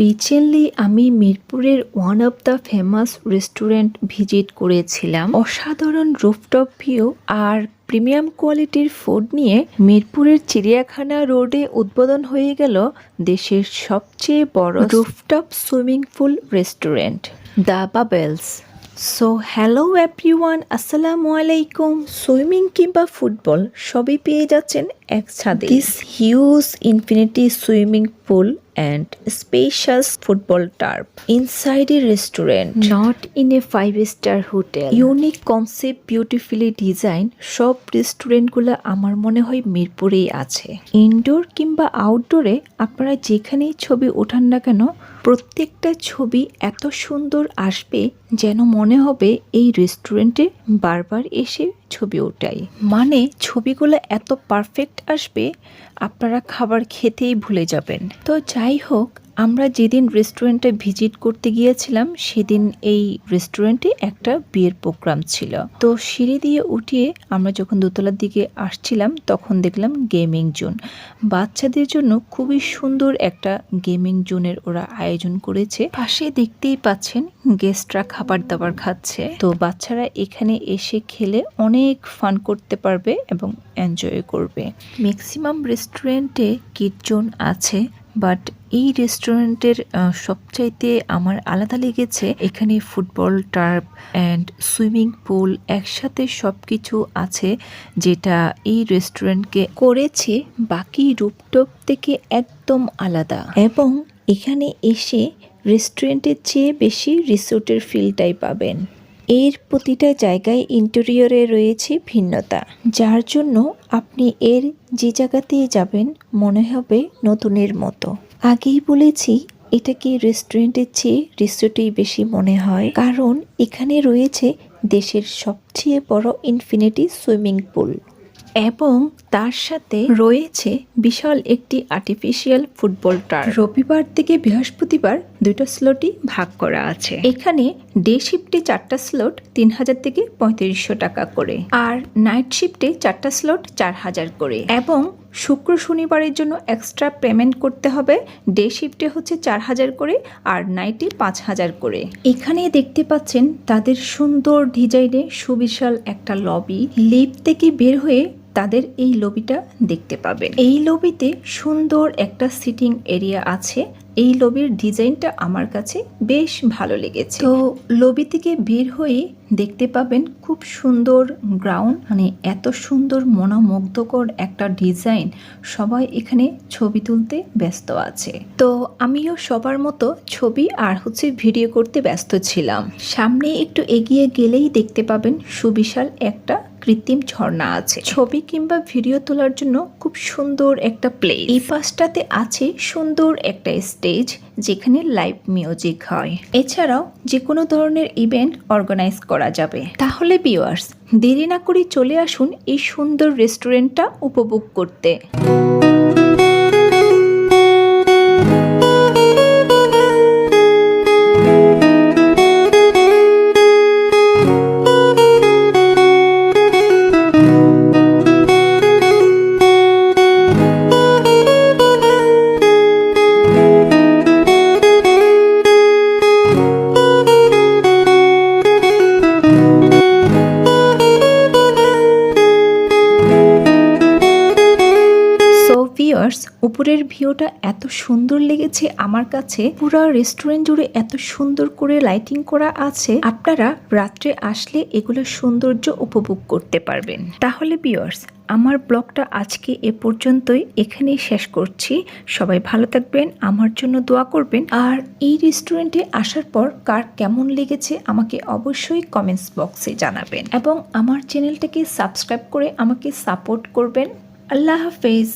Recently আমি মিরপুরের one of the famous restaurant visit করেছিলাম। অসাধারণ রুফটপ ভিউ আর প্রিমিয়াম কোয়ালিটির ফুড নিয়ে মিরপুরের চিড়িয়াখানা রোডে উদ্বোধন হয়ে গেল দেশের সবচেয়ে বড় rooftop swimming pool restaurant the bubbles. So hello everyone, আসসালামু আলাইকুম। সুইমিং কিংবা ফুটবল সবই পেয়ে যাচ্ছেন এক ছাদে। This huge infinity swimming pool and spacious football turf inside a restaurant, not in a 5-star hotel. Unique concept, beautifully designed. সব রেস্টুরেন্টগুলো আমার মনে হয় মিরপুরেই আছে। ইনডোর কিংবা আউটডোরে আপনারা যেখানেই ছবি ওঠান না কেন, প্রত্যেকটা ছবি এত সুন্দর আসবে যেন মনে হবে এই রেস্টুরেন্টে বারবার এসে ছবি ওঠাই। মানে ছবিগুলো এত পারফেক্ট আসবে আপনারা খাবার খেতেই ভুলে যাবেন। তো যাই হোক, আমরা যেদিন রেস্টুরেন্টে ভিজিট করতে গিয়েছিলাম সেদিন এই রেস্টুরেন্টে একটা বিয়ের প্রোগ্রাম ছিল। তো সিঁড়ি দিয়ে উঠিয়ে আমরা যখন দোতলার দিকে আসছিলাম তখন দেখলাম গেমিং জোন। বাচ্চাদের জন্য খুবই সুন্দর একটা গেমিং জোনের ওরা আয়োজন করেছে। পাশে দেখতেই পাচ্ছেন গেস্টরা খাবার দাবার খাচ্ছে। তো বাচ্চারা এখানে এসে খেলে অনেক ফান করতে পারবে এবং এনজয় করবে। ম্যাক্সিমাম রেস্টুরেন্টে কিড জোন আছে, বাট এই রেস্টুরেন্টের সবচাইতে আমার আলাদা লেগেছে এখানে football turf and swimming pool একসাথে সব কিছু আছে, যেটা এই রেস্টুরেন্টকে করেছে বাকি রুফটপ থেকে একদম আলাদা। এবং এখানে এসে রেস্টুরেন্টের চেয়ে বেশি রিসোর্টের ফিলটাই পাবেন। এর প্রতিটা জায়গায় ইন্টেরিয়রে রয়েছে ভিন্নতা, যার জন্য আপনি এর যে জায়গাতেই যাবেন মনে হবে নতুনের মতো। আগেই বলেছি এটাকে রেস্টুরেন্টের চেয়ে রিসোর্টেই বেশি মনে হয়, কারণ এখানে রয়েছে দেশের সবচেয়ে বড় ইনফিনিটি সুইমিং পুল এবং তার সাথে রয়েছে বিশাল একটি আর্টিফিশিয়াল ফুটবল টার্ফ। রবিবার থেকে বৃহস্পতিবার দুটো স্লটই ভাগ করা আছে। এখানে ডে শিফটে 4টা স্লট 3000 থেকে 3500 টাকা করে, আর নাইট শিফটে 4টা স্লট 4000 করে, এবং শুক্র শনিবারের জন্য এক্সট্রা পেমেন্ট করতে হবে। ডে শিফটে হচ্ছে 4000 করে আর নাইটে 5000 করে। এখানে দেখতে পাচ্ছেন তাদের সুন্দর ডিজাইনে সুবিশাল একটা লবি। লিফট থেকে বের হয়ে তাদের এই লবিটা দেখতে পাবেন। এই লবিতে সুন্দর একটা সিটিং এরিয়া আছে। এই লবির ডিজাইনটা আমার কাছে বেশ ভালো লেগেছে। তো লবি থেকে বের হয়ে দেখতে পাবেন খুব সুন্দর গ্রাউন্ড, মানে এত সুন্দর মনোমুগ্ধকর একটা ডিজাইন। সবাই এখানে ছবি তুলতে ব্যস্ত আছে। তো আমিও সবার মতো ছবি আর ভিডিও করতে ব্যস্ত ছিলাম। সামনে একটু এগিয়ে গেলেই দেখতে পাবেন সুবিশাল একটা কৃত্রিম ঝর্ণা আছে। ছবি কিংবা ভিডিও তোলার জন্য খুব সুন্দর একটা প্লেস। এই পাশটাতে আছে সুন্দর একটা স্টেজ যেখানে লাইভ মিউজিক হয়। এছাড়াও যে কোনো ধরনের ইভেন্ট অর্গানাইজ করা যাবে। তাহলে ভিউয়ার্স, দেরি না করে চলে আসুন এই সুন্দর রেস্টুরেন্টটা উপভোগ করতে। উপরের ভিউটা এত সুন্দর লেগেছে আমার কাছে। পুরো রেস্টুরেন্ট জুড়ে এত সুন্দর করে লাইটিং করা আছে, আপনারা রাত্রে আসলে এগুলো সৌন্দর্য উপভোগ করতে পারবেন। তাহলে ভিউয়ার্স, আমার ব্লগটা আজকে এ পর্যন্তই, এখানেই শেষ করছি। সবাই ভালো থাকবেন, আমার জন্য দোয়া করবেন। আর এই রেস্টুরেন্টে আসার পর কার কেমন লেগেছে আমাকে অবশ্যই কমেন্টস বক্সে জানাবেন, এবং আমার চ্যানেলটাকে সাবস্ক্রাইব করে আমাকে সাপোর্ট করবেন। আল্লাহ হাফেজ।